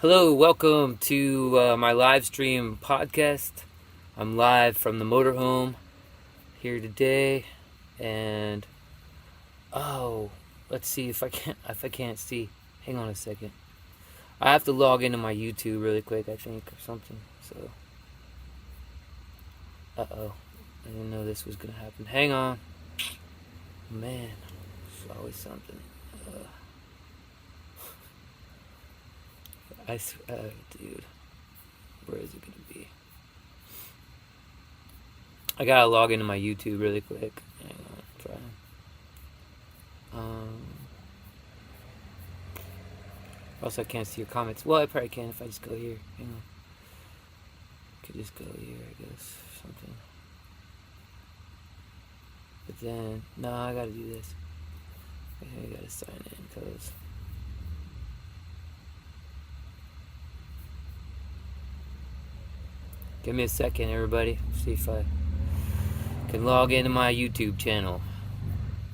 Hello, welcome to my live stream podcast. I'm live from the motorhome here today, and let's see if I can't see. Hang on a second. I have to log into my YouTube really quick, I think, or something. So, I didn't know this was gonna happen. Hang on, man. It's always something. Dude, where is it gonna be? I gotta log into my YouTube really quick. Hang on, try. Also, I can't see your comments. Well, I probably can if I just go here. Hang on. Could just go here, I guess, or something. But then, no, I gotta do this. I gotta sign in, cause give me a second, everybody. See if I can log into my YouTube channel.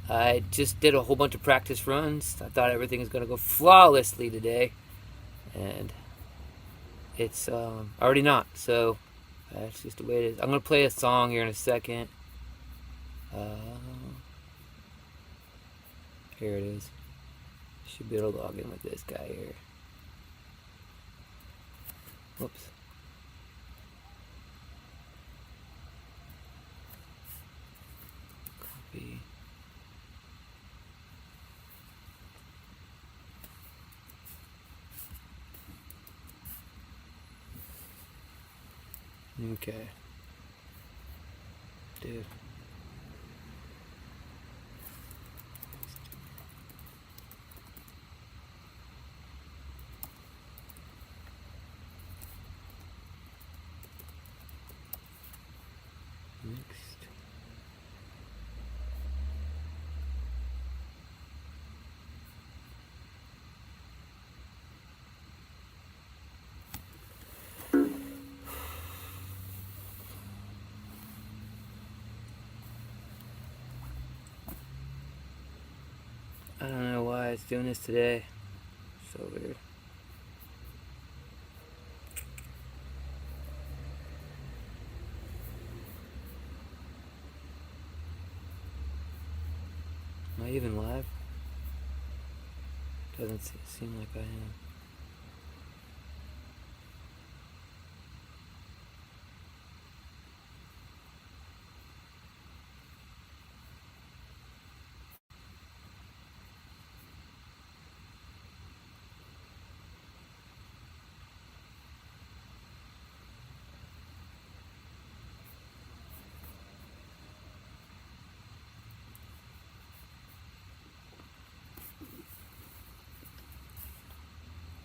I just did a whole bunch of practice runs. I thought everything was gonna go flawlessly today, and it's already not. So that's just the way it is. I'm gonna play a song here in a second. Here it is. Should be able to log in with this guy here. Whoops. Copy. Okay. Dude. Next. I don't know why it's doing this today. So weird. Am I even live? Doesn't seem like I am.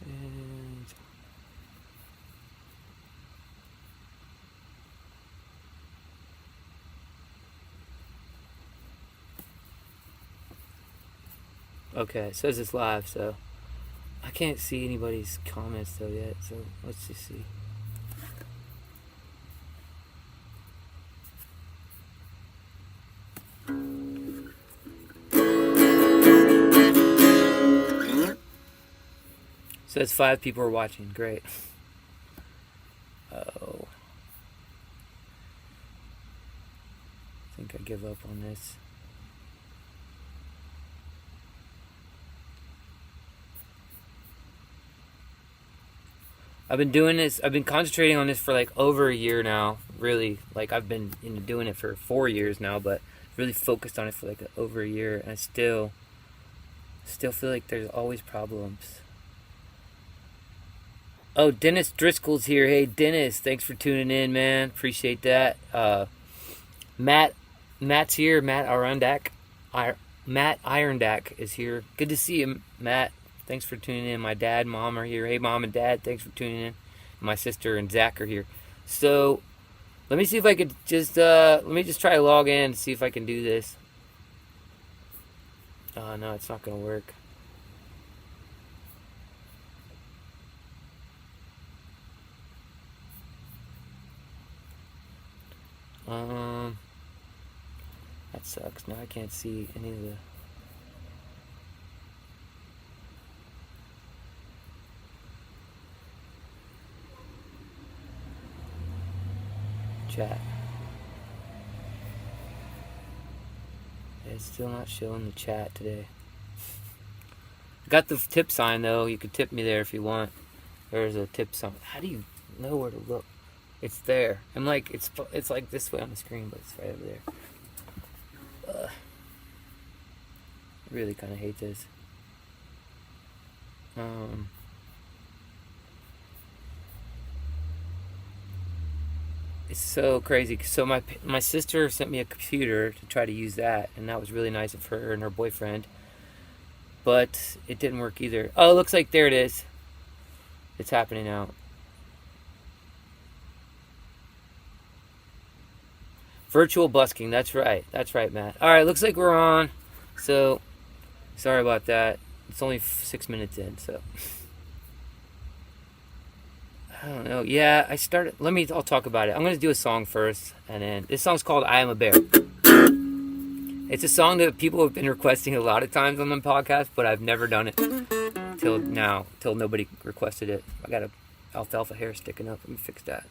And okay, it says it's live, so I can't see anybody's comments though yet, so let's just see. Says 5 people are watching. Great. Oh. I think I give up on this. I've been doing this, I've been concentrating on this for like over a year now. Really, like I've been doing it for 4 years now, but really focused on it for like over a year, and I still feel like there's always problems. Oh, Dennis Driscoll's here. Hey, Dennis, thanks for tuning in, man. Appreciate that. Matt's here. Matt Irondack is here. Good to see you, Matt. Thanks for tuning in. My dad, mom are here. Hey, mom and dad, thanks for tuning in. My sister and Zach are here. So, let me see if I could just let me just try to log in and see if I can do this. Oh no, it's not gonna work. That sucks. Now I can't see any of the... chat. It's still not showing the chat today. I got the tip sign though. You could tip me there if you want. There's a tip sign. How do you know where to look? It's there. I'm like, it's like this way on the screen, but it's right over there. I really kind of hate this. It's so crazy. So my sister sent me a computer to try to use that, and that was really nice of her and her boyfriend. But it didn't work either. Oh, it looks like there it is. It's happening now. Virtual busking. That's right. That's right, Matt. All right, looks like we're on. So, sorry about that. It's only 6 minutes in, so. I don't know. Yeah, I'll talk about it. I'm going to do a song first, and then this song's called I Am a Bear. It's a song that people have been requesting a lot of times on the podcast, but I've never done it till now, till nobody requested it. I got a alfalfa hair sticking up. Let me fix that.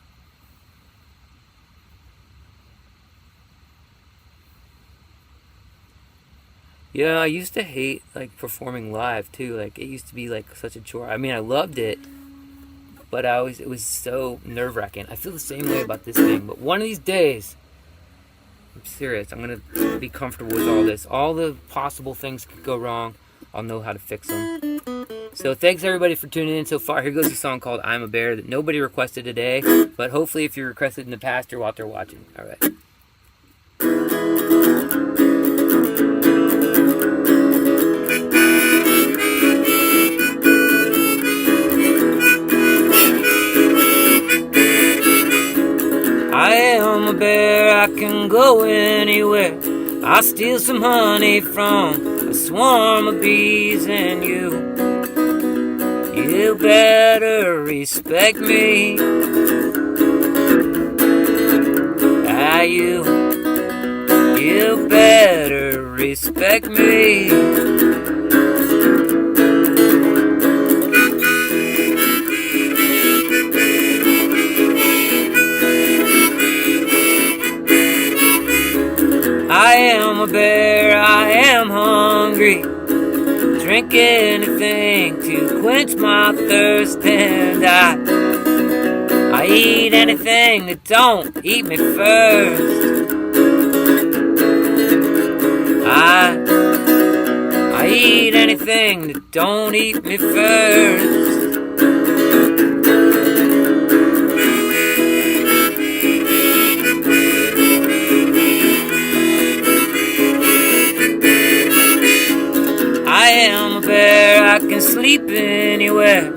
Yeah, I used to hate like performing live too. Like it used to be like such a chore. I mean, I loved it, but it was so nerve-wracking. I feel the same way about this thing. But one of these days, I'm serious. I'm gonna be comfortable with all this. All the possible things could go wrong. I'll know how to fix them. So thanks everybody for tuning in so far. Here goes a song called I'm a Bear that nobody requested today, but hopefully if you requested in the past or out there watching. All right. I am a bear, I can go anywhere. I'll steal some honey from a swarm of bees, and you better respect me. You better respect me. I am a bear, I am hungry. Drink anything to quench my thirst, and I eat anything that don't eat me first. I eat anything that don't eat me first. I am a bear, I can sleep anywhere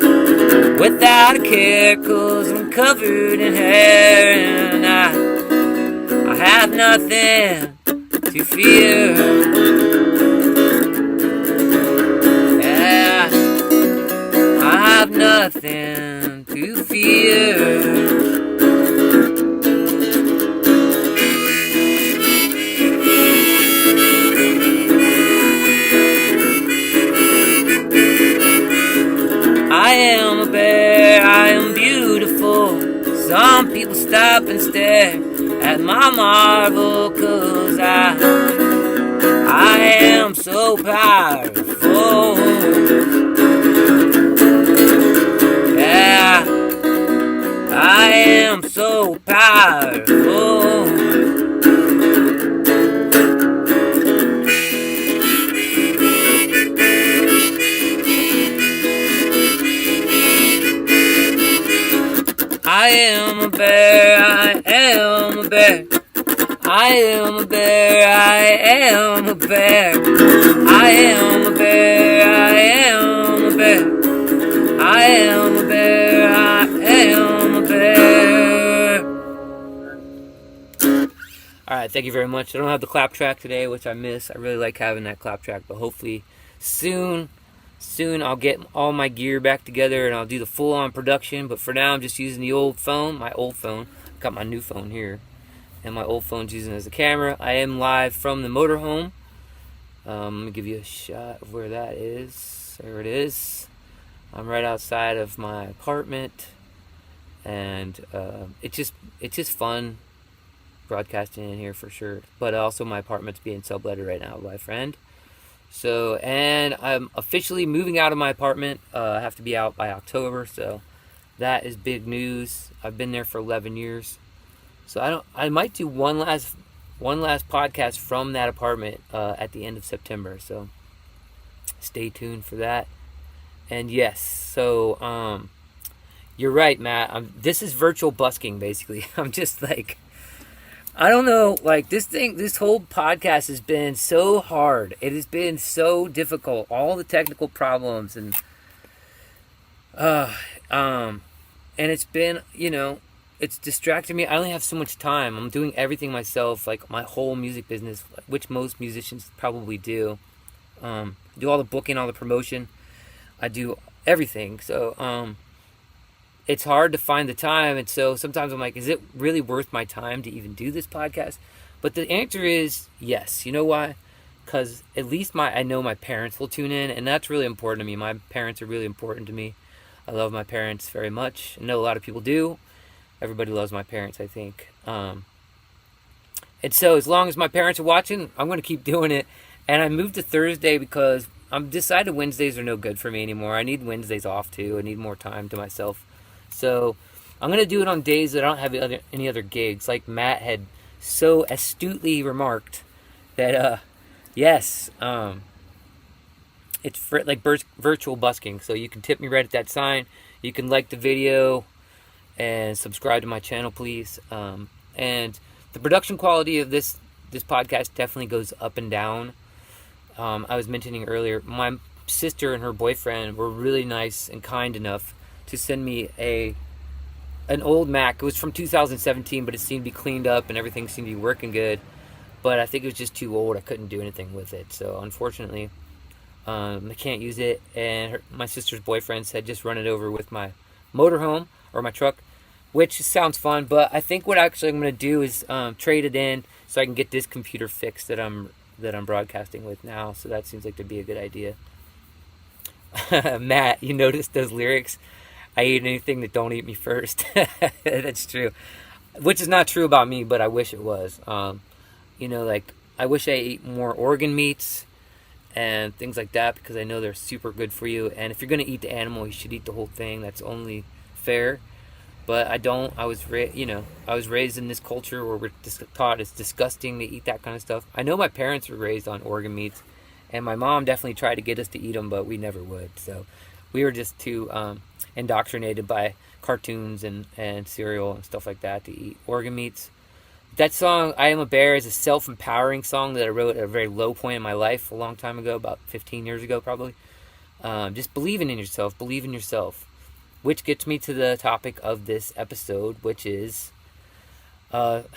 without a care, 'cause I'm covered in hair, and I have nothing to fear. Yeah, I have nothing to fear. I am a bear, I am beautiful. Some people stop and stare at my marvel, 'cause I am so powerful. Yeah, I am so powerful. I am a bear, I am a bear. I am a bear, I am a bear. I am a bear, I am a bear. I am a bear, I am a bear. Alright, thank you very much. I don't have the clap track today, which I miss. I really like having that clap track, but hopefully soon I'll get all my gear back together and I'll do the full-on production. But for now, I'm just using the old phone, my old phone. I've got my new phone here, and my old phone's using it as a camera. I am live from the motorhome. Let me give you a shot of where that is. There it is. I'm right outside of my apartment, and it's just fun broadcasting in here for sure. But also my apartment's being subletted right now by a friend. So, and I'm officially moving out of my apartment. I have to be out by October, so that is big news. I've been there for 11 years. So I might do one last podcast from that apartment at the end of September. So stay tuned for that. And yes, so you're right, Matt. This is virtual busking basically. I'm just like, I don't know, like this whole podcast has been so hard. It has been so difficult. All the technical problems and it's been, it's distracting me. I only have so much time. I'm doing everything myself, like my whole music business, which most musicians probably do. Do all the booking, all the promotion. I do everything. So, it's hard to find the time. And so sometimes I'm like, is it really worth my time to even do this podcast? But the answer is yes. You know why? Because at least I know my parents will tune in, and that's really important to me. My parents are really important to me. I love my parents very much. I know a lot of people do. Everybody loves my parents, I think. And so as long as my parents are watching, I'm going to keep doing it. And I moved to Thursday because I'm decided Wednesdays are no good for me anymore. I need Wednesdays off too. I need more time to myself. So I'm going to do it on days that I don't have any other gigs. Like Matt had so astutely remarked that, yes, it's like virtual busking. So you can tip me right at that sign. You can like the video and subscribe to my channel, please. And the production quality of this podcast definitely goes up and down. I was mentioning earlier, my sister and her boyfriend were really nice and kind enough to send me an old Mac. It was from 2017, but it seemed to be cleaned up and everything seemed to be working good. But I think it was just too old. I couldn't do anything with it. So unfortunately, I can't use it. And my sister's boyfriend said just run it over with my motorhome or my truck, which sounds fun. But I think what actually I'm going to do is trade it in so I can get this computer fixed that I'm broadcasting with now. So that seems like to be a good idea. Matt, you noticed those lyrics? I eat anything that don't eat me first. That's true. Which is not true about me, but I wish it was. Like I wish I ate more organ meats and things like that because I know they're super good for you. And if you're going to eat the animal, you should eat the whole thing. That's only fair. But I don't. I was raised in this culture where we're taught it's disgusting to eat that kind of stuff. I know my parents were raised on organ meats, and my mom definitely tried to get us to eat them, but we never would. So we were just too indoctrinated by cartoons and cereal and stuff like that to eat organ meats. That song, I Am a Bear, is a self-empowering song that I wrote at a very low point in my life a long time ago, about 15 years ago probably. Just believing in yourself, believe in yourself. Which gets me to the topic of this episode, which is, what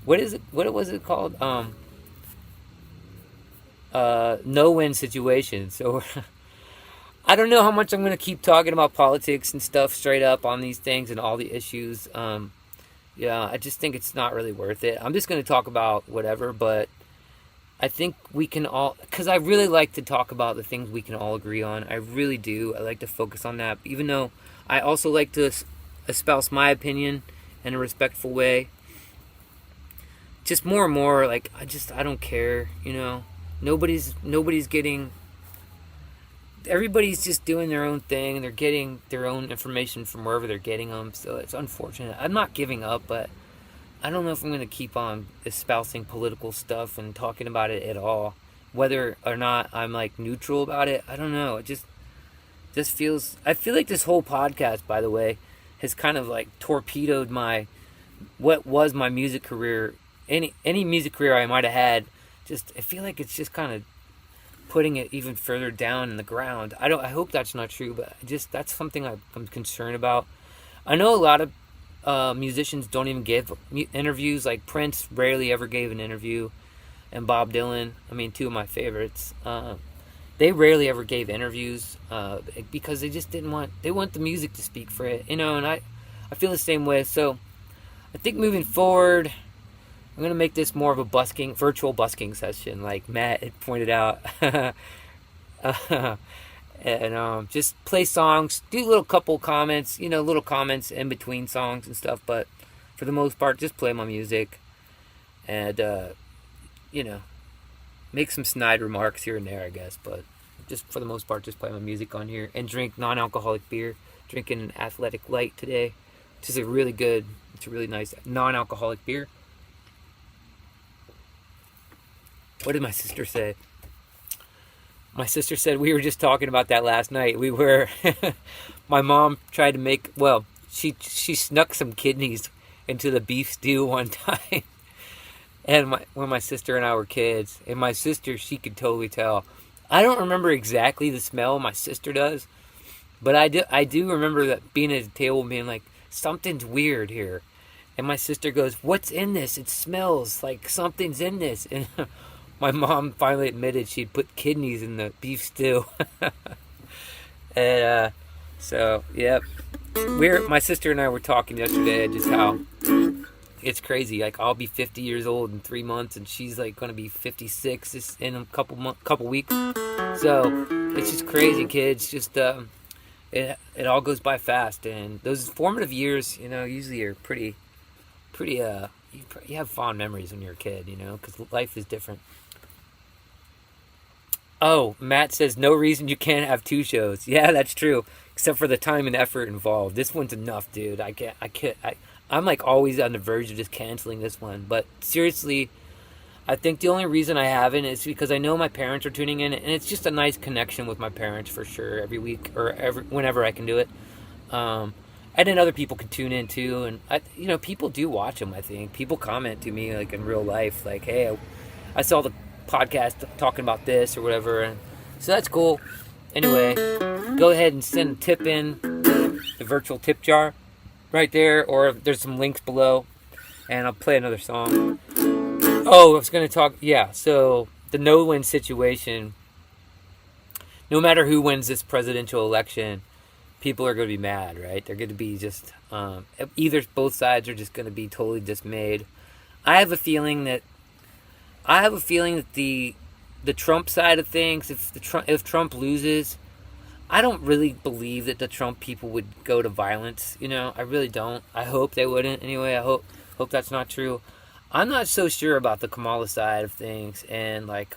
was it called? No-win situation. So I don't know how much I'm going to keep talking about politics and stuff straight up on these things and all the issues. I just think it's not really worth it. I'm just going to talk about whatever, but I think we can all, because I really like to talk about the things we can all agree on. I really do. I like to focus on that, even though I also like to espouse my opinion in a respectful way. Just more and more, like, I don't care, Nobody's getting, everybody's just doing their own thing, and they're getting their own information from wherever they're getting them, so it's unfortunate. I'm not giving up, but I don't know if I'm going to keep on espousing political stuff and talking about it at all. Whether or not I'm, like, neutral about it, I don't know. It just feels, I feel like this whole podcast, by the way, has kind of, like, torpedoed what was my music career, any music career I might have had. I feel like it's just kind of putting it even further down in the ground. I hope that's not true, but that's something I'm concerned about. I know a lot of musicians don't even give interviews. Like Prince rarely ever gave an interview, and Bob Dylan, two of my favorites, they rarely ever gave interviews because they just they want the music to speak for it, and I feel the same way. So I think moving forward, I'm going to make this more of a virtual busking session, like Matt had pointed out. And just play songs, do little couple comments, little comments in between songs and stuff. But for the most part, just play my music. and you know, make some snide remarks here and there, I guess. But just for the most part, just play my music on here and drink non-alcoholic beer. Drinking an Athletic Light today, which is a really good, it's a really nice non-alcoholic beer. What did my sister say? My sister said we were just talking about that last night. We were, my mom tried to make, well, she snuck some kidneys into the beef stew one time. And when my sister and I were kids, and my sister, she could totally tell. I don't remember exactly the smell, my sister does, but I do remember that being at the table and being like, something's weird here. And my sister goes, what's in this? It smells like something's in this. And my mom finally admitted she'd put kidneys in the beef stew. And so, yep. My sister and I were talking yesterday just how it's crazy. Like, I'll be 50 years old in 3 months, and she's like going to be 56 in a couple weeks. So it's just crazy, kids. Just it all goes by fast, and those formative years, usually are pretty. You have fond memories when you're a kid, because life is different. Oh, Matt says no reason you can't have 2 shows. Yeah, that's true. Except for the time and effort involved. This one's enough, dude. I'm like always on the verge of just canceling this one. But seriously, I think the only reason I haven't is because I know my parents are tuning in, and it's just a nice connection with my parents for sure every week or whenever I can do it. And then other people can tune in too, and people do watch them. I think people comment to me like in real life, like, "Hey, I saw the podcast talking about this or whatever," and so that's cool. Anyway, go ahead and send a tip in the virtual tip jar right there, or there's some links below, and I'll play another song. Oh, I was going to talk, yeah, so the no-win situation, no matter who wins this presidential election, people are going to be mad, right? They're going to be just, either both sides are just going to be totally dismayed. I have a feeling that the Trump side of things, if Trump loses, I don't really believe that the Trump people would go to violence. I really don't. I hope they wouldn't. Anyway, I hope that's not true. I'm not so sure about the Kamala side of things, and like,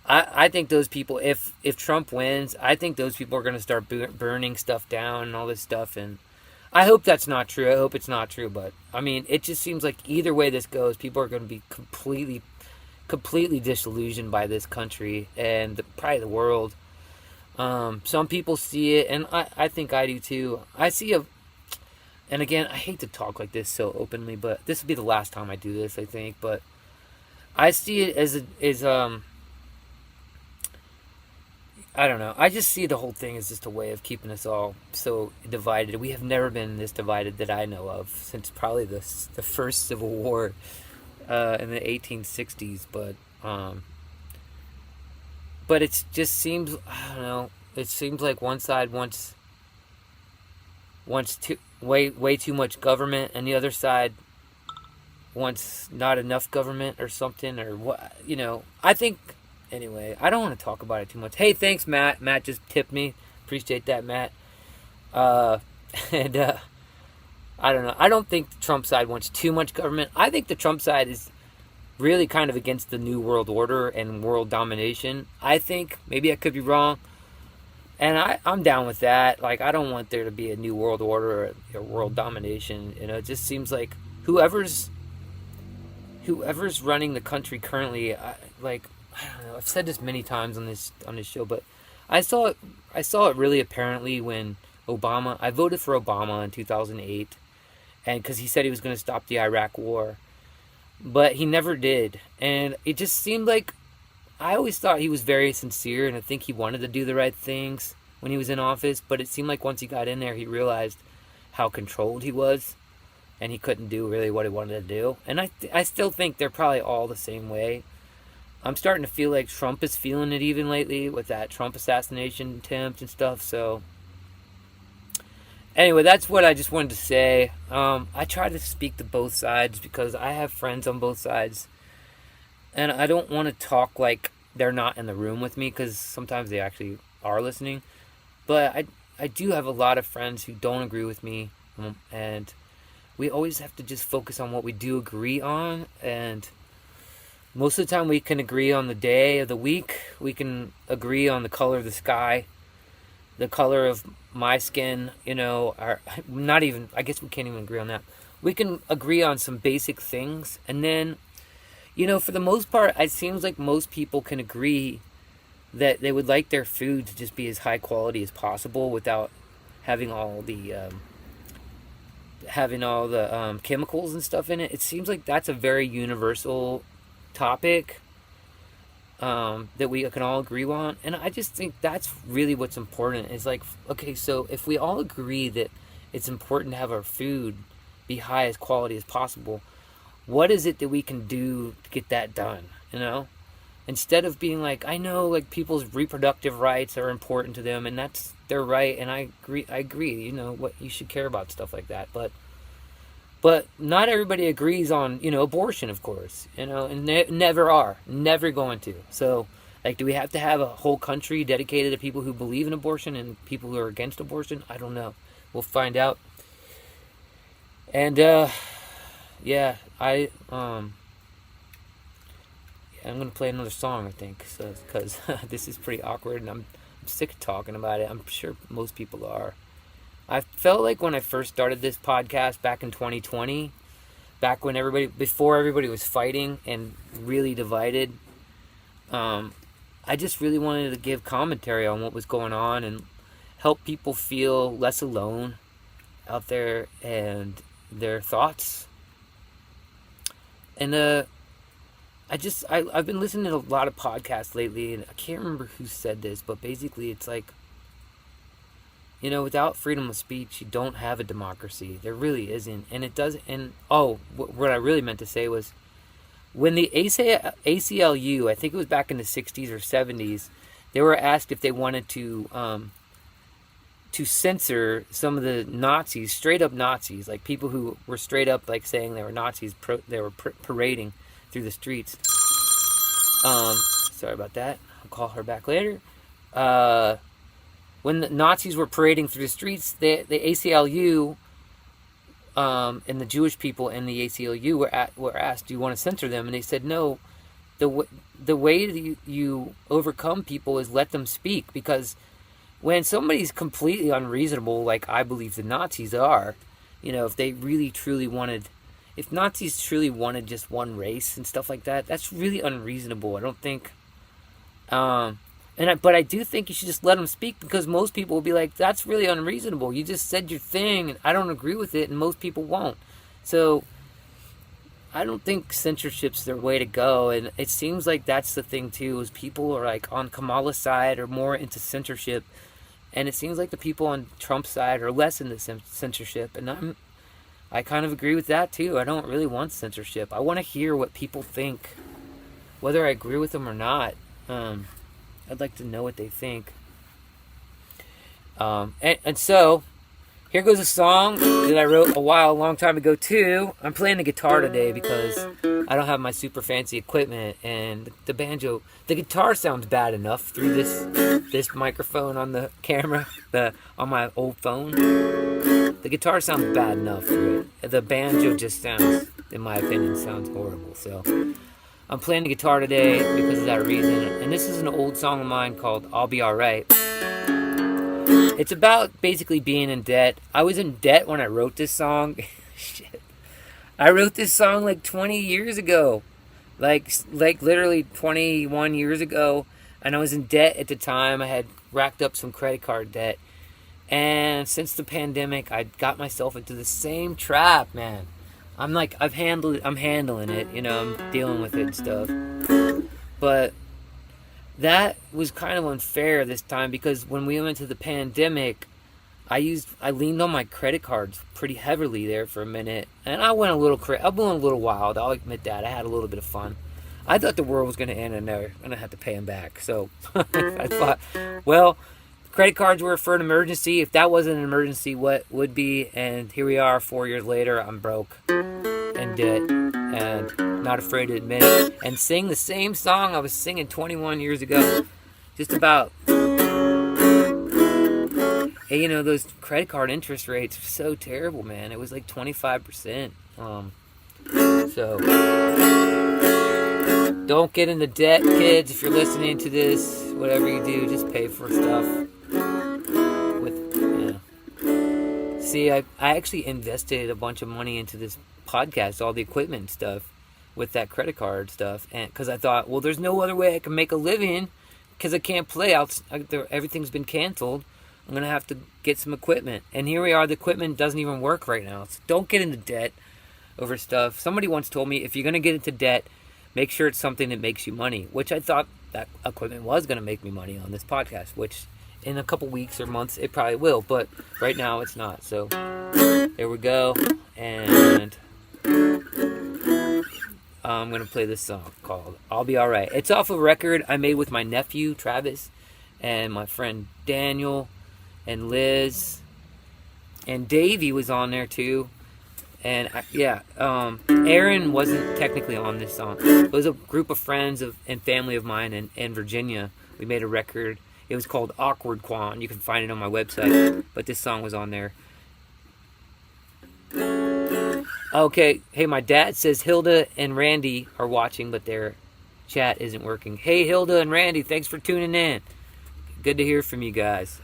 I think those people, if Trump wins, I think those people are going to start burning stuff down and all this stuff, and I hope that's not true. I hope it's not true, but I mean, it just seems like either way this goes, people are going to be completely disillusioned by this country and probably the world. Some people see it, and I think I do too. And again, I hate to talk like this so openly, but this will be the last time I do this, I think. But I see it as I don't know. I just see the whole thing as just a way of keeping us all so divided. We have never been this divided that I know of since probably the first Civil War in the 1860s. But it just seems, I don't know. It seems like one side wants way too much government, and the other side wants not enough government or something, or what, I think. Anyway, I don't want to talk about it too much. Hey, thanks, Matt. Matt just tipped me. Appreciate that, Matt. I don't know. I don't think the Trump side wants too much government. I think the Trump side is really kind of against the New World Order and world domination. I think. Maybe I could be wrong. And I'm down with that. Like, I don't want there to be a New World Order or world domination. It just seems like whoever's running the country currently, I don't know. I've said this many times on this show, but I saw it really apparently when I voted for Obama in 2008, and because he said he was going to stop the Iraq War, but he never did, and it just seemed like I always thought he was very sincere, and I think he wanted to do the right things when he was in office, but it seemed like once he got in there, he realized how controlled he was, and he couldn't do really what he wanted to do, and I still think they're probably all the same way. I'm starting to feel like Trump is feeling it even lately with that Trump assassination attempt and stuff. So anyway, that's what I just wanted to say. I try to speak to both sides because I have friends on both sides. And I don't want to talk like they're not in the room with me because sometimes they actually are listening. But I do have a lot of friends who don't agree with me. And we always have to just focus on what we do agree on. And most of the time we can agree on the day of the week. We can agree on the color of the sky, the color of my skin, not even, I guess we can't even agree on that. We can agree on some basic things. And then, for the most part, it seems like most people can agree that they would like their food to just be as high quality as possible without having all the chemicals and stuff in it. It seems like that's a very universal topic that we can all agree on. And I just think that's really what's important. Is like, okay, so if we all agree that it's important to have our food be high as quality as possible, what is it that we can do to get that done? Instead of being like, I know like people's reproductive rights are important to them, and that's their right, and I agree, what you should care about stuff like that, but not everybody agrees on, abortion, of course, and never going to. So, like, do we have to have a whole country dedicated to people who believe in abortion and people who are against abortion? I don't know. We'll find out. And, yeah, I'm going to play another song, I think, because this is pretty awkward, and I'm sick of talking about it. I'm sure most people are. I felt like when I first started this podcast back in 2020, back when before everybody was fighting and really divided, I just really wanted to give commentary on what was going on and help people feel less alone out there and their thoughts. And I've been listening to a lot of podcasts lately, and I can't remember who said this, but basically it's like, without freedom of speech, you don't have a democracy. There really isn't. And it doesn't. And what I really meant to say was, when the ACLU, I think it was back in the 60s or 70s, they were asked if they wanted to censor some of the Nazis, straight up Nazis, like people who were straight up like saying they were Nazis, they were parading through the streets. Sorry about that. I'll call her back later. When the Nazis were parading through the streets, the ACLU and the Jewish people in the ACLU were asked, "Do you want to censor them?" And they said, "No. The way that you overcome people is let them speak, because when somebody's completely unreasonable, like I believe the Nazis are, if they really truly wanted." If Nazis truly wanted just one race and stuff like that, that's really unreasonable. I don't think, but I do think you should just let them speak, because most people will be like, that's really unreasonable. You just said your thing, and I don't agree with it, and most people won't. So I don't think censorship's their way to go, and it seems like that's the thing too, is people are like on Kamala's side or more into censorship, and it seems like the people on Trump's side are less into censorship, and I kind of agree with that too. I don't really want censorship. I want to hear what people think, whether I agree with them or not. I'd like to know what they think. And so, here goes a song that I wrote a long time ago too. I'm playing the guitar today because I don't have my super fancy equipment, and the banjo, the guitar sounds bad enough through this microphone on the camera, on my old phone. The guitar sounds bad enough through it. The banjo just sounds, in my opinion, sounds horrible. So I'm playing the guitar today because of that reason. And this is an old song of mine called "I'll Be Alright." It's about basically being in debt. I was in debt when I wrote this song. Shit. I wrote this song like 20 years ago. Like literally 21 years ago. And I was in debt at the time. I had racked up some credit card debt. And since the pandemic, I got myself into the same trap, man. I'm handling it, I'm dealing with it and stuff. But that was kind of unfair this time, because when we went to the pandemic, I leaned on my credit cards pretty heavily there for a minute, and I went a little wild. I'll admit that. I had a little bit of fun. I thought the world was going to end, and I was going to have to pay them back. So I thought, well, credit cards were for an emergency. If that wasn't an emergency, what would be? And here we are 4 years later. I'm broke and debt and not afraid to admit it, and sing the same song I was singing 21 years ago. Just about And, you know, those credit card interest rates are so terrible, man. It was like 25%. So don't get into debt, kids. If you're listening to this, whatever you do, just pay for stuff. See, I actually invested a bunch of money into this podcast, all the equipment stuff, with that credit card stuff, and because I thought, well, there's no other way I can make a living because I can't play out. Everything's been canceled. I'm gonna have to get some equipment, and here we are. The equipment doesn't even work right now. So don't get into debt over stuff. Somebody once told me, if you're gonna get into debt, make sure it's something that makes you money, which I thought that equipment was gonna make me money on this podcast, which in a couple weeks or months it probably will, but right now it's not. So there we go, and I'm gonna play this song called "I'll Be Alright." It's off a record I made with my nephew Travis and my friend Daniel and Liz, and Davey was on there too. And Aaron wasn't technically on this song. It was a group of friends and family of mine in Virginia. We made a record. It was called Awkward Quan. You can find it on my website. But this song was on there. Okay. Hey, my dad says Hilda and Randy are watching, but their chat isn't working. Hey, Hilda and Randy, thanks for tuning in. Good to hear from you guys.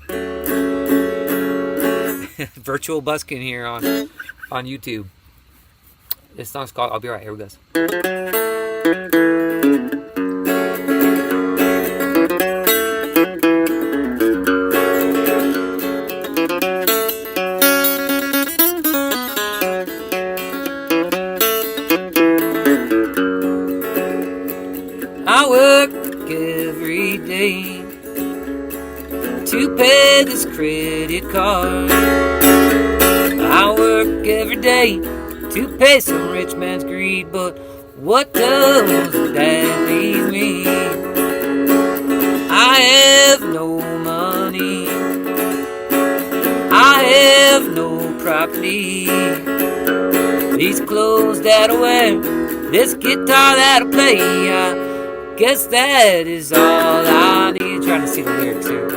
Virtual busking here on YouTube. This song's called "I'll Be Alright." Here we go. I work every day to pay this credit card. I work every day to pay some rich man's greed, but what does that leave me? I have no money, I have no property. These clothes that I wear, this guitar that I play, I guess that is all I need. Trying to see the lyrics here.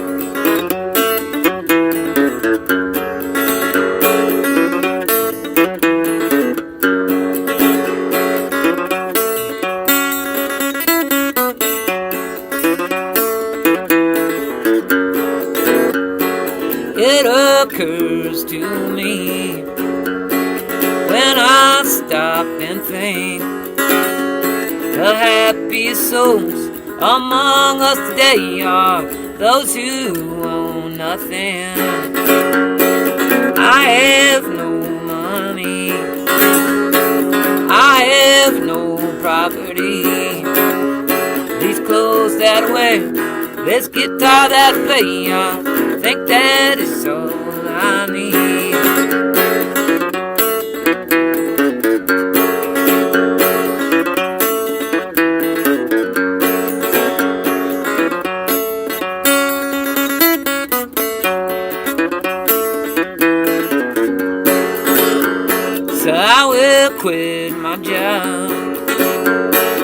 It occurs to me when I stop and think, the happiest souls among us today are those who own nothing. I have no money, I have no property. These clothes that I wear, this guitar that I play, I think that is all I need. So I will quit my job,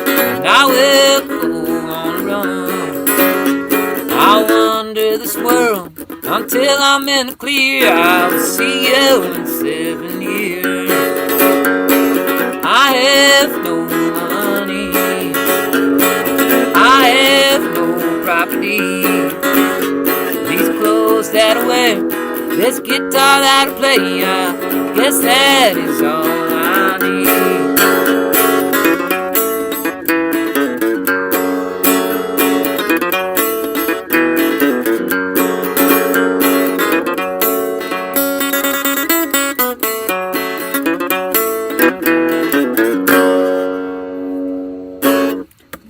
and I will go on a run. I'll wander this world until I'm in the clear. I'll see you in 7 years. I have no money, I have no property. These clothes that I wear, this guitar that I play, I guess that is all I need.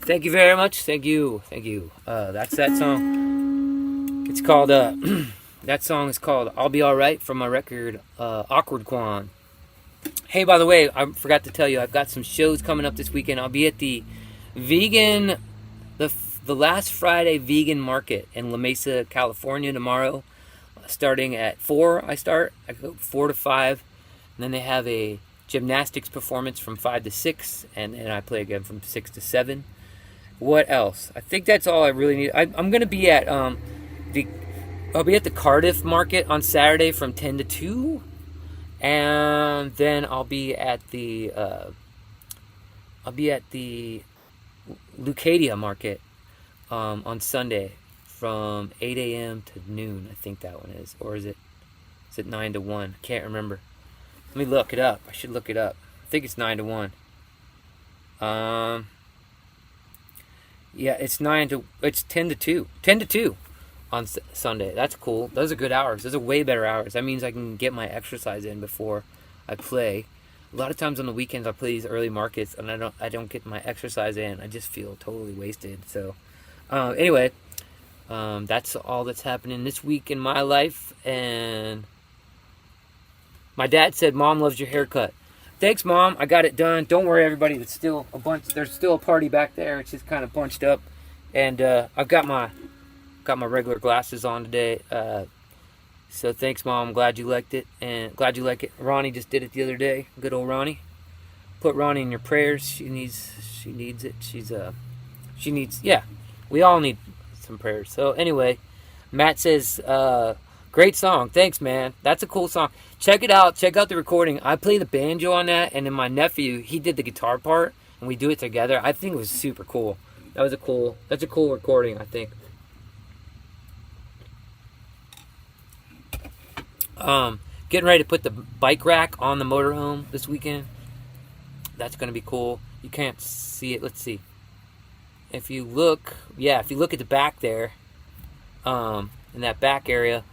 Thank you very much. Thank you. That's that song. It's called, that song is called "I'll Be Alright" from my record, Awkward Quan. Hey, by the way, I forgot to tell you, I've got some shows coming up this weekend. I'll be at the the last Friday vegan market in La Mesa, California tomorrow, starting at 4. I go 4 to 5, and then they have a gymnastics performance from 5 to 6, and then I play again from 6 to 7. What else? I think that's all I really need. I'm going to be at the I'll be at the Cardiff Market on Saturday from 10 to 2. And then I'll be at the Lucadia Market on Sunday from 8 a.m. to noon. I think that one is. Or is it 9 to 1? I can't remember. Let me look it up. I should look it up. I think it's 9 to 1. Yeah, it's 10 to 2. 10 to 2 on Sunday. That's cool. Those are good hours. Those are way better hours. That means I can get my exercise in before I play. A lot of times on the weekends I play these early markets and I don't get my exercise in. I just feel totally wasted. So anyway, that's all that's happening this week in my life. And my dad said, "Mom loves your haircut." Thanks, Mom. I got it done. Don't worry, everybody. There's still a party back there. It's just kind of bunched up, and I've got my regular glasses on today. So thanks, Mom. I'm glad you liked it, and glad you like it. Ronnie just did it the other day. Good old Ronnie. Put Ronnie in your prayers. She needs it. She needs. Yeah, we all need some prayers. So anyway, Matt says, "Great song. Thanks, man. That's a cool song. Check it out. Check out the recording. I play the banjo on that, and then my nephew, he did the guitar part, and we do it together. I think it was super cool. That's a cool recording, I think. Getting ready to put the bike rack on the motorhome this weekend. That's going to be cool. You can't see it. Let's see. If you look at the back there, in that back area,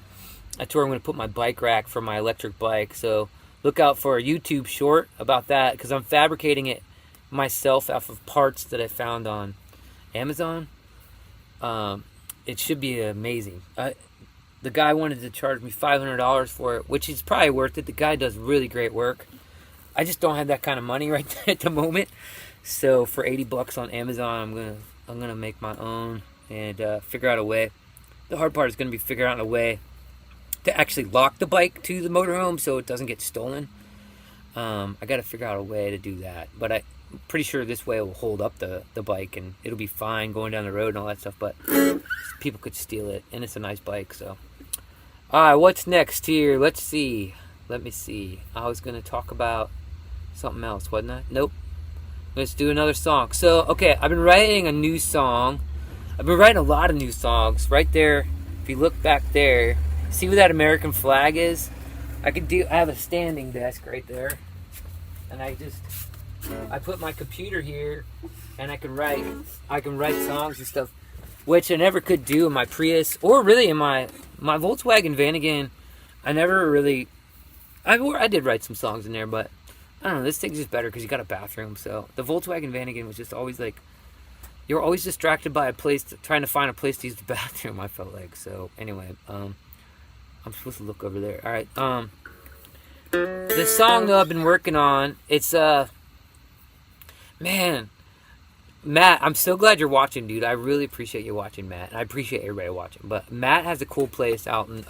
that's where I'm going to put my bike rack for my electric bike. So look out for a YouTube short about that, because I'm fabricating it myself off of parts that I found on Amazon. It should be amazing. The guy wanted to charge me $500 for it, which is probably worth it. The guy does really great work. I just don't have that kind of money right at the moment. So for $80 on Amazon, I'm gonna make my own and figure out a way. The hard part is going to be figuring out a way to actually lock the bike to the motorhome so it doesn't get stolen. I got to figure out a way to do that. But I'm pretty sure this way it will hold up the bike and it'll be fine going down the road and all that stuff. But people could steal it, and it's a nice bike. So, all right, what's next here? Let me see. I was going to talk about something else, wasn't I? Nope. Let's do another song. So, okay, I've been writing a new song. I've been writing a lot of new songs. Right there, if you look back there, see where that American flag is? I have a standing desk right there. And I put my computer here, and I can write songs and stuff, which I never could do in my Prius, or really in my Volkswagen Vanagon. I did write some songs in there, but I don't know, this thing's just better because you got a bathroom. So the Volkswagen Vanagon was just always like, you're always distracted by trying to find a place to use the bathroom, I felt like. So anyway, I'm supposed to look over there. All right. The song that I've been working on, it's man, Matt, I'm so glad you're watching, dude. I really appreciate you watching, Matt. And I appreciate everybody watching. But Matt has a cool place out in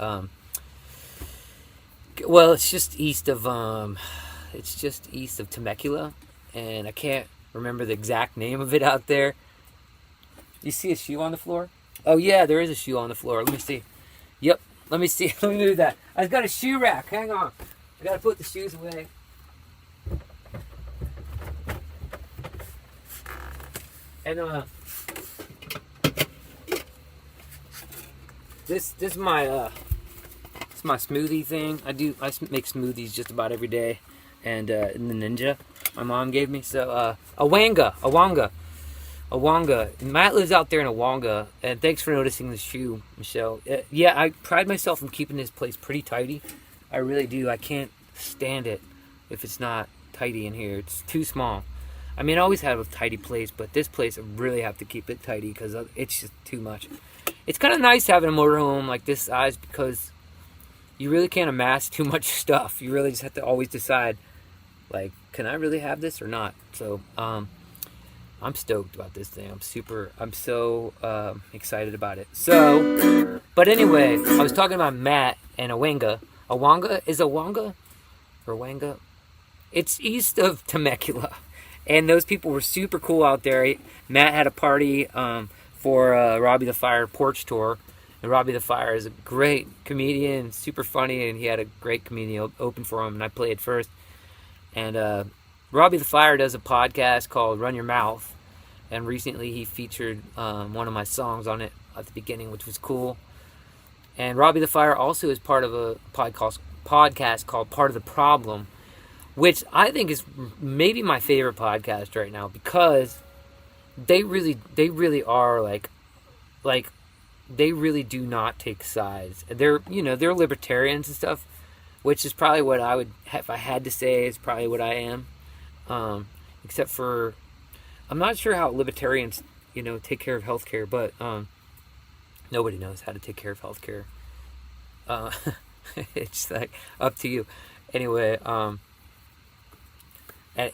it's just east of Temecula, and I can't remember the exact name of it out there. You see a shoe on the floor? Oh, yeah, there is a shoe on the floor. Let me see. Yep, let me see. Let me move that. I've got a shoe rack. Hang on. I got to put the shoes away. And, this is my, it's my smoothie thing. I make smoothies just about every day. And, in the Ninja my mom gave me. So, Awanga. Matt lives out there in Awanga, and thanks for noticing the shoe, Michelle. Yeah, I pride myself in keeping this place pretty tidy. I really do. I can't stand it if it's not tidy in here. It's too small. I mean, I always have a tidy place, but this place I really have to keep it tidy because it's just too much. It's kind of nice having a motorhome like this size because you really can't amass too much stuff. You really just have to always decide, like, can I really have this or not? So, I'm stoked about this thing. I'm so excited about it. So, but anyway, I was talking about Matt and Awanga. Awanga? Is Awanga? Or Awanga? It's east of Temecula. And those people were super cool out there. Matt had a party for Robbie the Fire porch tour. And Robbie the Fire is a great comedian, super funny, and he had a great comedian open for him, and I played first. And Robbie the Fire does a podcast called Run Your Mouth, and recently he featured one of my songs on it at the beginning, which was cool. And Robbie the Fire also is part of a podcast called Part of the Problem, which I think is maybe my favorite podcast right now, because they really are like they really do not take sides. They're libertarians and stuff, which is probably what I would, if I had to say, is probably what I am. Except for, I'm not sure how libertarians, take care of healthcare, but nobody knows how to take care of healthcare. It's like up to you. Anyway,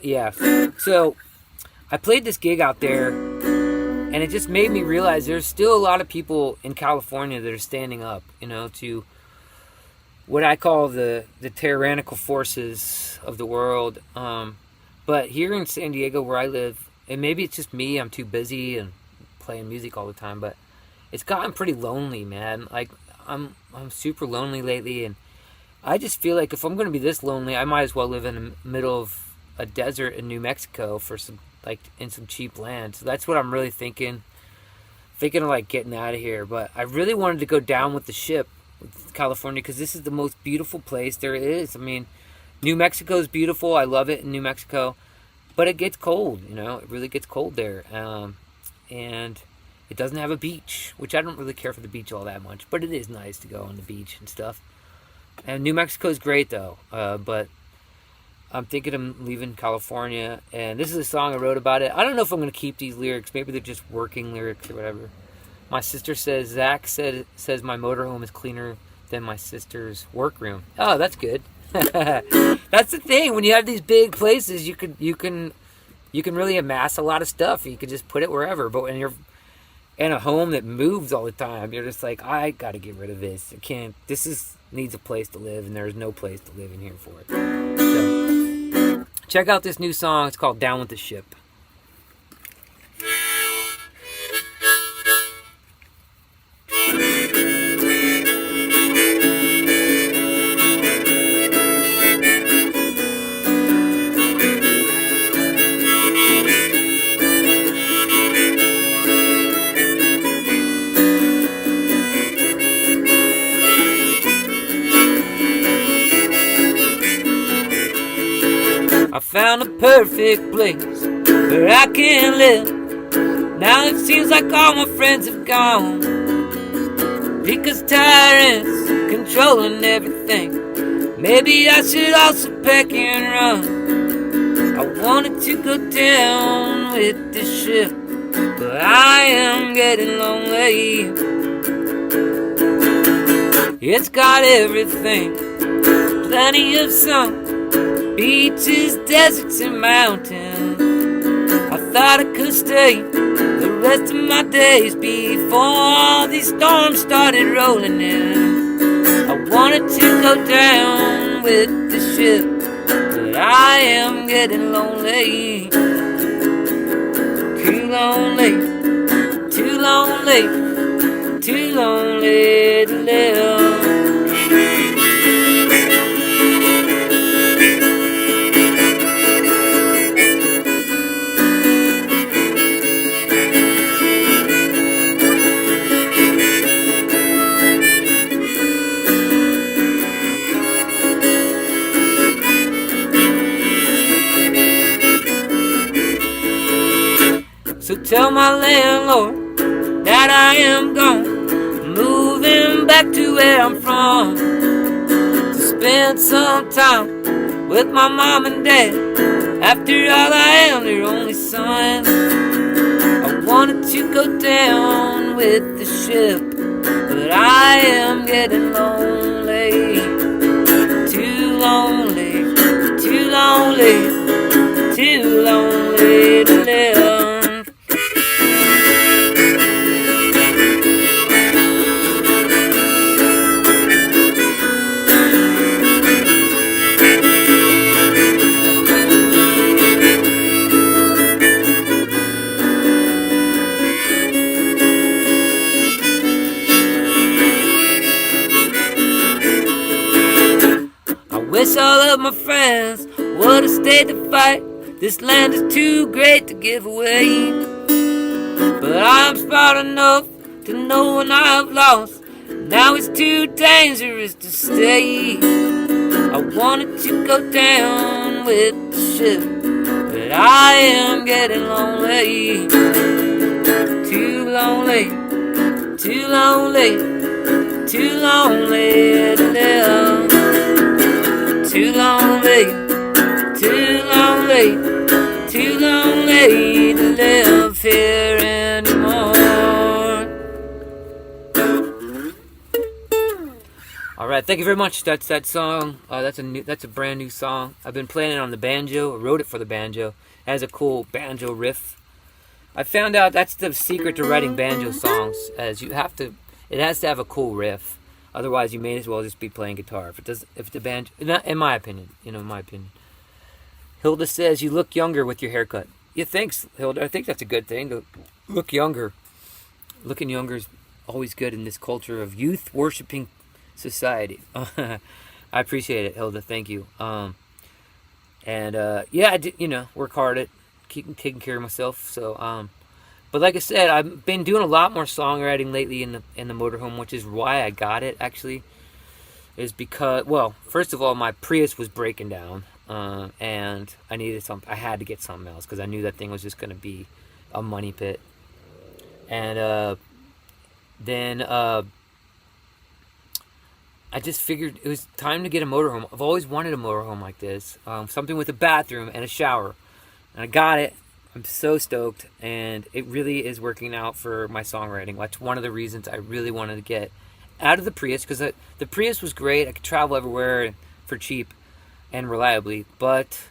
yeah. So I played this gig out there, and it just made me realize there's still a lot of people in California that are standing up, to what I call the tyrannical forces of the world. But here in San Diego, where I live, and maybe it's just me, I'm too busy and playing music all the time, but it's gotten pretty lonely, man. Like, I'm super lonely lately, and I just feel like if I'm going to be this lonely, I might as well live in the middle of a desert in New Mexico in some cheap land. So that's what I'm really thinking of, like, getting out of here. But I really wanted to go down with the ship with California, because this is the most beautiful place there is. I mean, New Mexico is beautiful. I love it in New Mexico, but it gets cold. It really gets cold there, and it doesn't have a beach, which I don't really care for the beach all that much, but it is nice to go on the beach and stuff. And New Mexico is great, though, but I'm thinking of leaving California, and this is a song I wrote about it. I don't know if I'm going to keep these lyrics. Maybe they're just working lyrics or whatever. My sister says, Zach says my motorhome is cleaner than my sister's workroom. Oh, that's good. That's the thing. When you have these big places, you can really amass a lot of stuff. You can just put it wherever. But when you're in a home that moves all the time, you're just like, I got to get rid of this. I can't. Needs a place to live, and there's no place to live in here for it. So check out this new song. It's called Down with the Ship. I found a perfect place where I can live. Now it seems like all my friends have gone, because tyrants controlling everything. Maybe I should also pack and run. I wanted to go down with the ship, but I am getting lonely. It's got everything, plenty of sun, beaches, deserts, and mountains. I thought I could stay the rest of my days before all these storms started rolling in. I wanted to go down with the ship, but I am getting lonely. Too lonely, too lonely, too lonely to live. So tell my landlord that I am gone, moving back to where I'm from, to spend some time with my mom and dad. After all, I am their only son. I wanted to go down with the ship, but I am getting lonely. Too lonely, too lonely, too lonely to live. wish all of my friends would have stayed to fight. This land is too great to give away. But I'm smart enough to know when I've lost. Now it's too dangerous to stay. I wanted to go down with the ship, but I am getting lonely. Too lonely, too lonely, too lonely to live. Too lonely, too lonely, too lonely to live here anymore. All right, thank you very much. That's that song. That's a brand new song. I've been playing it on the banjo. I wrote it for the banjo. It has a cool banjo riff. I found out that's the secret to writing banjo songs, as it has to have a cool riff. Otherwise, you may as well just be playing guitar. If the banjo, in my opinion, Hilda says you look younger with your haircut. Yeah, thanks, Hilda. I think that's a good thing to look younger. Looking younger is always good in this culture of youth worshiping society. I appreciate it, Hilda. Thank you. Yeah, I did, work hard at taking care of myself. So, but like I said, I've been doing a lot more songwriting lately in the motorhome, which is why I got it. Actually, is because, well, first of all, my Prius was breaking down, and I needed something. I had to get something else because I knew that thing was just going to be a money pit. And then I just figured it was time to get a motorhome. I've always wanted a motorhome like this, something with a bathroom and a shower, and I got it. I'm so stoked, and it really is working out for my songwriting. That's one of the reasons I really wanted to get out of the Prius, because the Prius was great. I could travel everywhere for cheap and reliably, but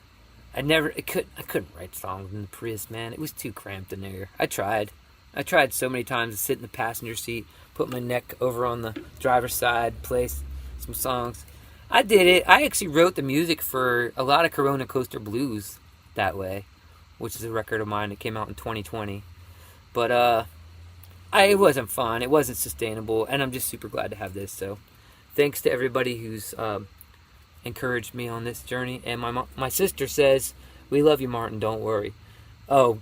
I couldn't write songs in the Prius, man. It was too cramped in there. I tried so many times to sit in the passenger seat, put my neck over on the driver's side, play some songs. I did it. I actually wrote the music for a lot of Corona Coaster Blues that way, which is a record of mine that came out in 2020. But it wasn't fun. It wasn't sustainable, and I'm just super glad to have this. So thanks to everybody who's encouraged me on this journey. And my sister says, "We love you, Martin. Don't worry." Oh,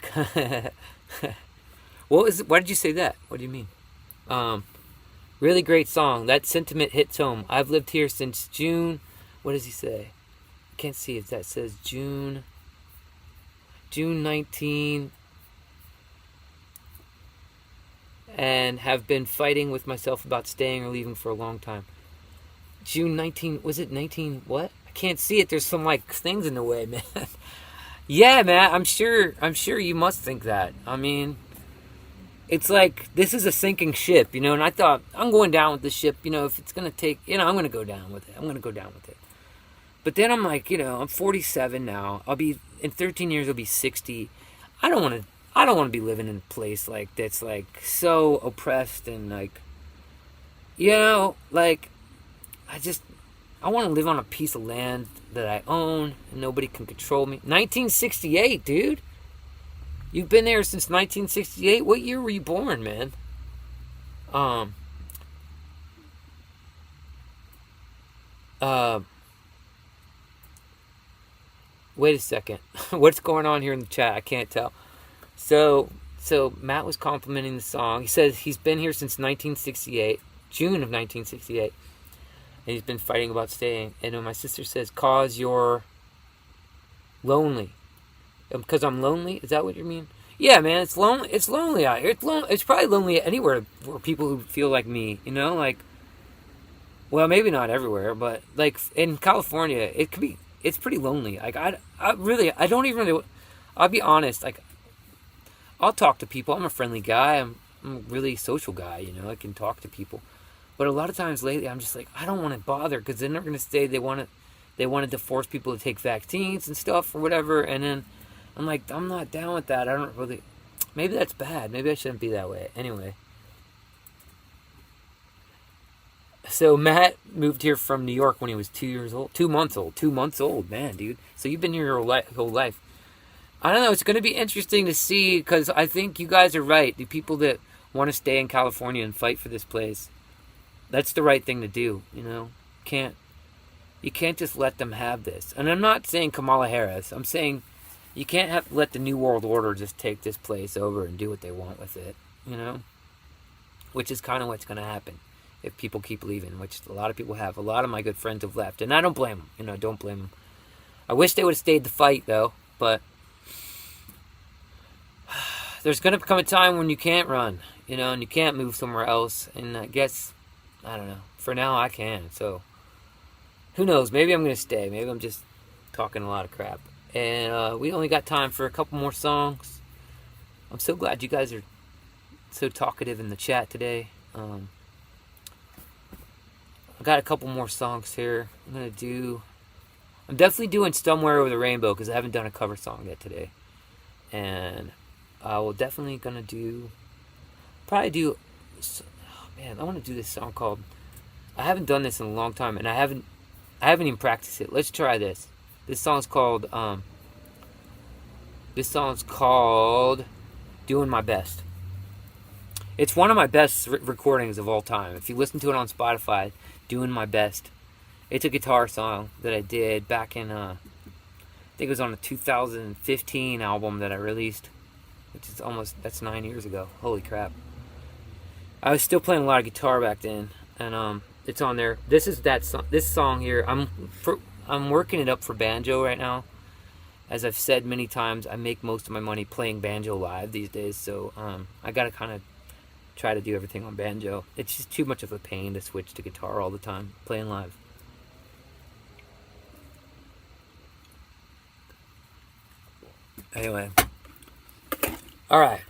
why did you say that? What do you mean? Really great song. That sentiment hits home. I've lived here since June. What does he say? I can't see if that says June 19, and have been fighting with myself about staying or leaving for a long time. June 19, was it 19 what? I can't see it. There's some things in the way, man. Yeah, man, I'm sure you must think that. I mean, it's like this is a sinking ship, and I thought I'm going down with the ship, if it's going to take, I'm going to go down with it. But then I'm like, I'm 47 now. In 13 years I'll be 60. I don't want to be living in a place that's so oppressed and I want to live on a piece of land that I own and nobody can control me. 1968, dude. You've been there since 1968? What year were you born, man? Wait a second. What's going on here in the chat? I can't tell. So Matt was complimenting the song. He says he's been here since 1968, June of 1968. And he's been fighting about staying. And my sister says, "'Cause you're lonely." Because I'm lonely? Is that what you mean? Yeah, man, it's lonely. It's lonely out here. It's probably lonely anywhere for people who feel like me, well, maybe not everywhere, but in California, it's pretty lonely. I don't even really, I'll be honest, I'll talk to people. I'm a friendly guy. I'm a really social guy, I can talk to people. But a lot of times lately, I'm just I don't want to bother, because then they're going to say they wanted to force people to take vaccines and stuff or whatever, and then I'm I'm not down with that. I don't really... Maybe that's bad. Maybe I shouldn't be that way. Anyway. So Matt moved here from New York when he was 2 months old. Man, dude. So you've been here your whole life. I don't know. It's going to be interesting to see, because I think you guys are right. The people that want to stay in California and fight for this place, that's the right thing to do, Can't You can't just let them have this. And I'm not saying Kamala Harris. I'm saying you can't let the New World Order just take this place over and do what they want with it, you know? Which is kind of what's going to happen if people keep leaving, which a lot of people have. A lot of my good friends have left, and I don't blame them. You know, don't blame them. I wish they would have stayed to fight, though, but there's going to come a time when you can't run, you know, and you can't move somewhere else, and I guess, I don't know, for now I can, so who knows, maybe I'm going to stay, maybe I'm just talking a lot of crap. And we only got time for a couple more songs. I'm so glad you guys are so talkative in the chat today. I got a couple more songs here. I'm definitely doing Somewhere Over the Rainbow because I haven't done a cover song yet today. And I will definitely gonna I want to do this song called, I haven't done this in a long time, and I haven't even practiced it. Let's try this. This song's called Doing My Best. It's one of my best recordings of all time. If you listen to it on Spotify, Doing My Best. It's a guitar song that I did back in, I think it was on a 2015 album that I released, which is that's 9 years ago. Holy crap. I was still playing a lot of guitar back then, and it's on there. This is that song. This song here, I'm working it up for banjo right now. As I've said many times, I make most of my money playing banjo live these days, so I gotta kind of try to do everything on banjo. It's just too much of a pain to switch to guitar all the time, playing live. Anyway. Alright.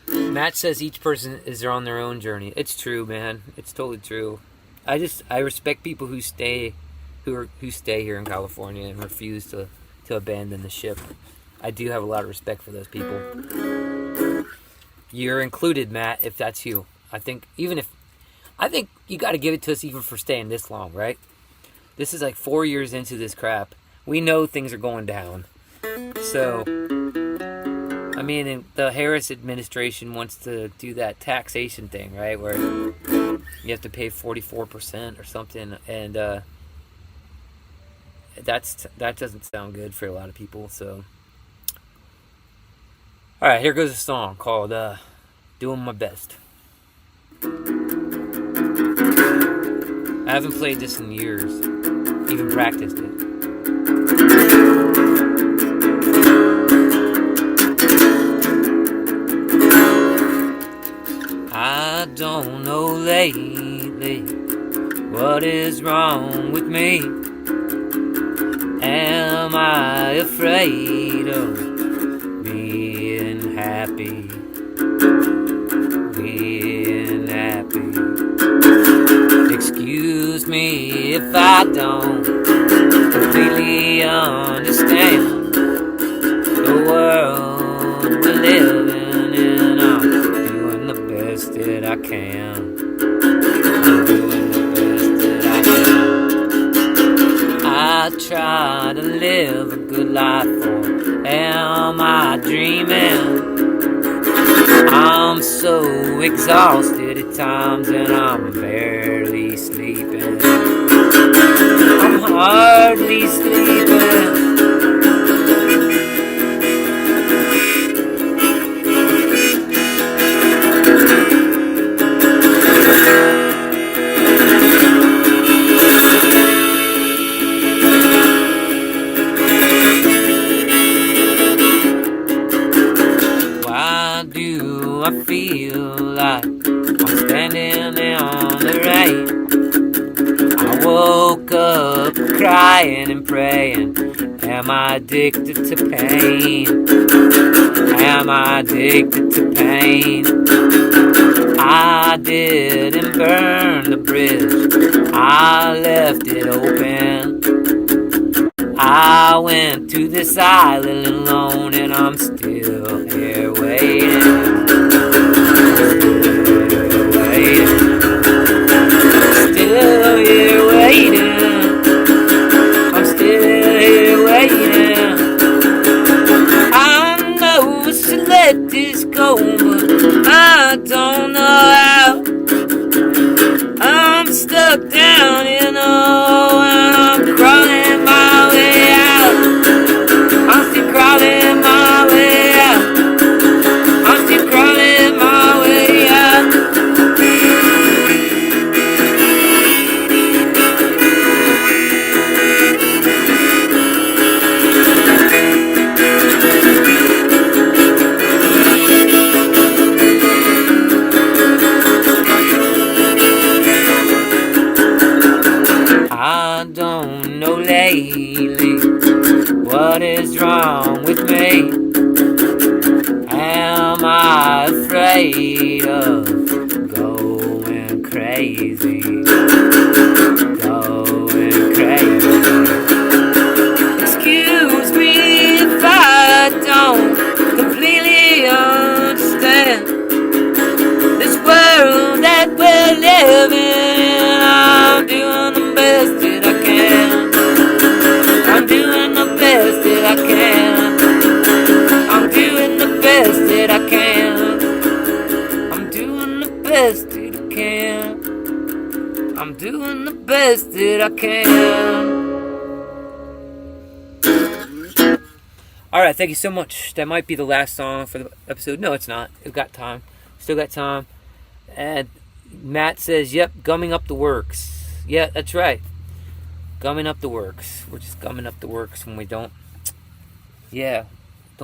Matt says each person is on their own journey. It's true, man. It's totally true. I respect people who stay here in California and refuse to abandon the ship. I do have a lot of respect for those people. You're included, Matt, if that's you. I think you got to give it to us even for staying this long, right? This is like 4 years into this crap. We know things are going down. So, I mean, the Harris administration wants to do that taxation thing, right? Where you have to pay 44% or something, and that doesn't sound good for a lot of people. So, all right, here goes a song called "Doing My Best." I haven't played this in years, even practiced it. I don't know lately what is wrong with me. Am I afraid of being happy? Being happy. Excuse me if I don't completely understand the world we live in. I'm doing the best that I can. I'm doing the best that I can. I try to live a good life, or am I dreaming? I'm so exhausted at times and I'm barely sleeping. I'm hardly sleeping. Why do I feel like I'm standing on the rain? I woke up crying and praying. Am I addicted to pain? Am I addicted to pain? I didn't burn the bridge, I left it open. I went to this island alone and I'm still here waiting. Still here waiting. I'm still here waiting. I know I should let this go, but I don't know how. I'm I'm stuck down, and I'm crawling my way out. I'm still crawling my way out. I'm still crawling my way out. I don't know lately what is wrong with me. Am I afraid of going crazy? Going crazy. Excuse me if I don't completely understand this world that we're living in. I'm doing the best that I can. I'm doing the best that I can. I'm doing the best that I can. I'm doing the best that I can. I'm doing the best that I can. Alright, thank you so much. That might be the last song for the episode. No, it's not. We've got time. Still got time. And Matt says, yep, gumming up the works. Yeah, that's right. Gumming up the works. We're just gumming up the works when we don't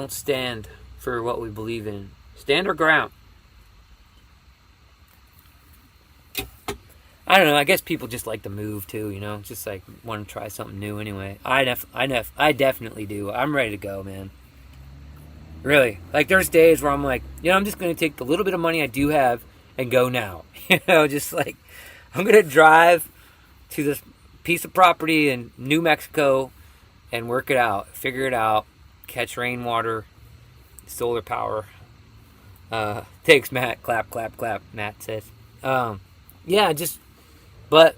stand for what we believe in. Stand our ground. I don't know. I guess people just like to move too, you know. Just like want to try something new anyway. I definitely do. I'm ready to go, man. Really. Like there's days where I'm like, you know, I'm just going to take the little bit of money I do have and go now. You know, just like I'm going to drive to this piece of property in New Mexico and work it out, figure it out, catch rainwater, solar power. Thanks, Matt. Clap, clap, clap. Matt says, but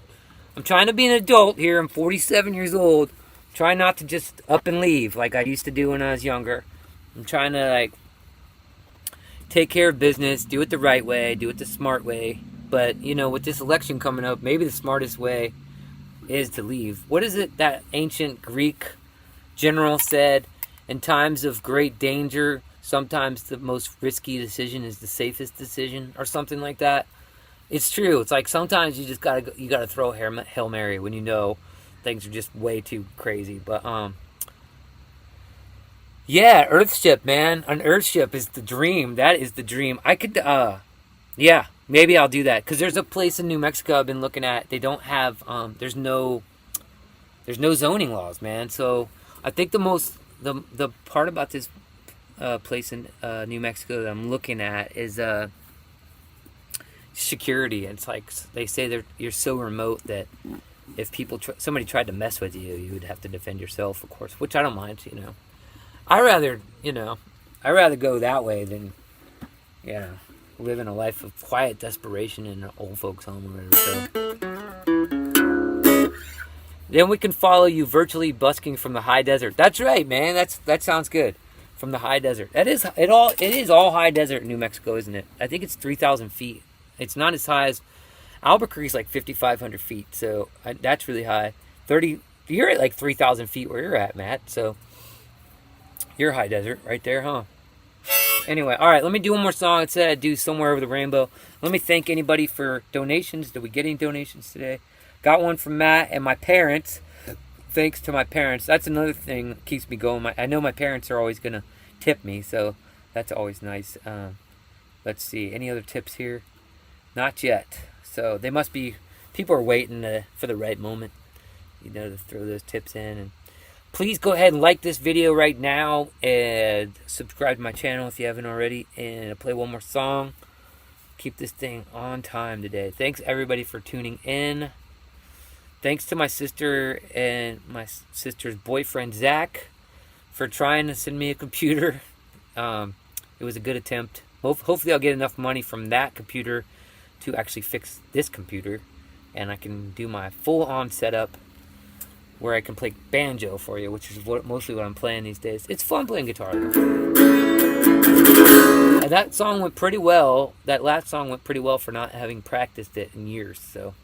I'm trying to be an adult here. I'm 47 years old. Try not to just up and leave like I used to do when I was younger. I'm trying to like take care of business, do it the right way, do it the smart way. But, you know, with this election coming up, maybe the smartest way is to leave. What is it that ancient Greek general said? In times of great danger, sometimes the most risky decision is the safest decision, or something like that. It's true. It's like sometimes you just gotta throw a Hail Mary when you know things are just way too crazy. But yeah, Earthship, man. An Earthship is the dream. That is the dream. I could yeah, maybe I'll do that. Because there's a place in New Mexico I've been looking at. They don't have, there's no zoning laws, man. So I think the part about this place in New Mexico that I'm looking at is security. It's like they say you're so remote that if somebody tried to mess with you, you would have to defend yourself, of course, which I don't mind, you know. I'd rather go that way than, you know, living a life of quiet desperation in an old folks home or whatever. So then we can follow you virtually busking from the high desert. That's right, man. That sounds good. From the high desert. It is all high desert in New Mexico, isn't it? I think it's 3,000 feet. It's not as high as Albuquerque's like 5,500 feet. So that's really high. You're at like 3,000 feet where you're at, Matt. So you're high desert right there, huh? Anyway, all right, let me do one more song. It said I'd do Somewhere Over the Rainbow. Let me thank anybody for donations. Did we get any donations today? Got one from Matt and my parents. Thanks to my parents. That's another thing that keeps me going. I know my parents are always going to tip me, so that's always nice. Let's see. Any other tips here? Not yet. So they must be... People are waiting for the right moment, you know, to throw those tips in. And please go ahead and like this video right now and subscribe to my channel if you haven't already. And I'll play one more song. Keep this thing on time today. Thanks everybody for tuning in. Thanks to my sister and my sister's boyfriend Zach for trying to send me a computer. It was a good attempt. Hopefully I'll get enough money from that computer to actually fix this computer. And I can do my full-on setup where I can play banjo for you, which is mostly what I'm playing these days. It's fun playing guitar, though. That song went pretty well. That last song went pretty well for not having practiced it in years. So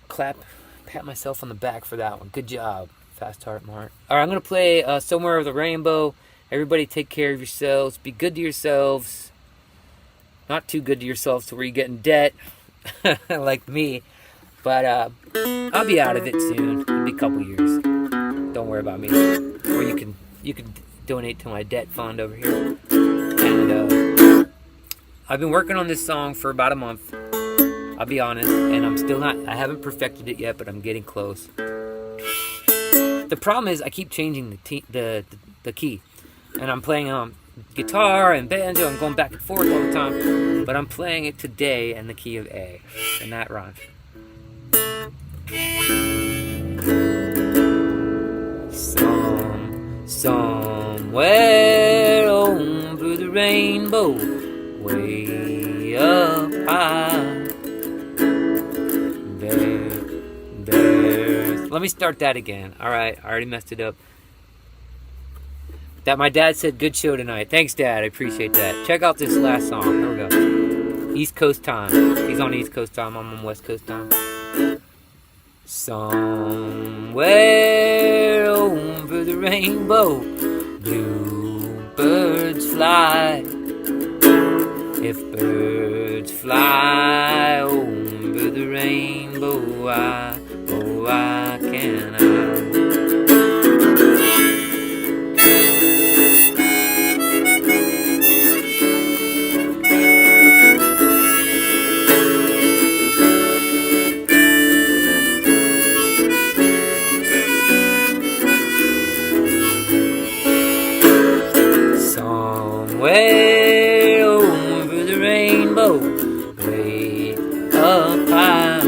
pat myself on the back for that one. Good job, FastHeartMart. All right, I'm gonna play "Somewhere Over the Rainbow." Everybody, take care of yourselves. Be good to yourselves. Not too good to yourselves to where you get in debt, like me. But I'll be out of it soon. It'll be a couple years. Don't worry about me. Or you can donate to my debt fund over here. And I've been working on this song for about a month. I'll be honest, and I haven't perfected it yet, but I'm getting close. The problem is I keep changing the key, and I'm playing guitar and banjo. I'm going back and forth all the time, but I'm playing it today in the key of A, and that rhymes. Somewhere over the rainbow, way up high. Let me start that again. Alright, I already messed it up. That my dad said, good show tonight. Thanks, Dad. I appreciate that. Check out this last song. Here we go. East Coast time. He's on East Coast time. I'm on West Coast time. Somewhere over the rainbow, blue birds fly. If birds fly over the rainbow, why can't I? Somewhere over the rainbow, way up high,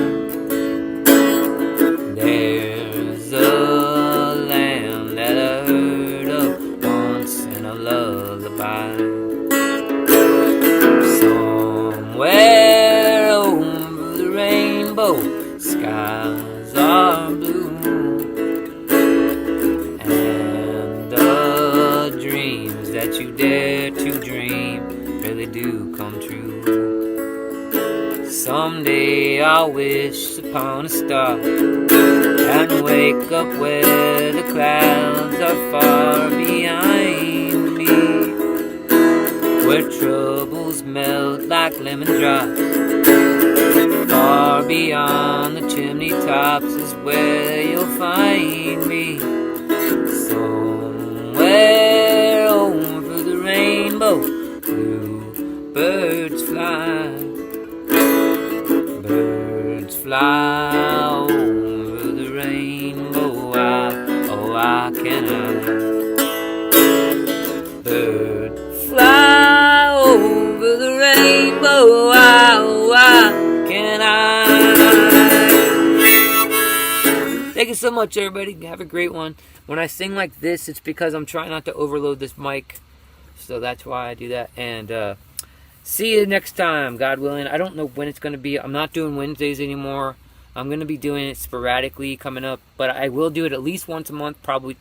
there's a land that I heard of once in a lullaby. Somewhere over the rainbow, skies are blue, and the dreams that you dare to dream really do come true. Someday I'll wish upon a star and wake up where the clouds are far behind me, where troubles melt like lemon drops. Far beyond the chimney tops is where you'll find me. Somewhere over the rainbow, blue birds fly. Birds fly over the rainbow, why can I? Bird fly over the rainbow, why can I? Thank you so much, everybody. Have a great one. When I sing like this, it's because I'm trying not to overload this mic, so that's why I do that. And see you next time, God willing. I don't know when it's going to be. I'm not doing Wednesdays anymore. I'm going to be doing it sporadically coming up, but I will do it at least once a month, probably,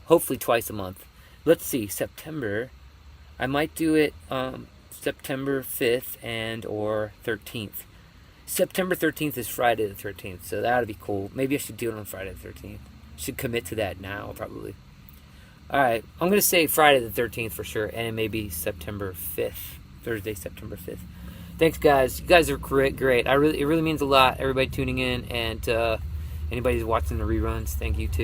hopefully twice a month. Let's see, September. I might do it September 5th and or 13th. September 13th is Friday the 13th, so that would be cool. Maybe I should do it on Friday the 13th. Should commit to that now, probably. Alright, I'm going to say Friday the 13th for sure, and it may be September 5th. Thursday, September 5th. Thanks, guys. You guys are great. It really means a lot, everybody tuning in, and anybody who's watching the reruns, thank you too.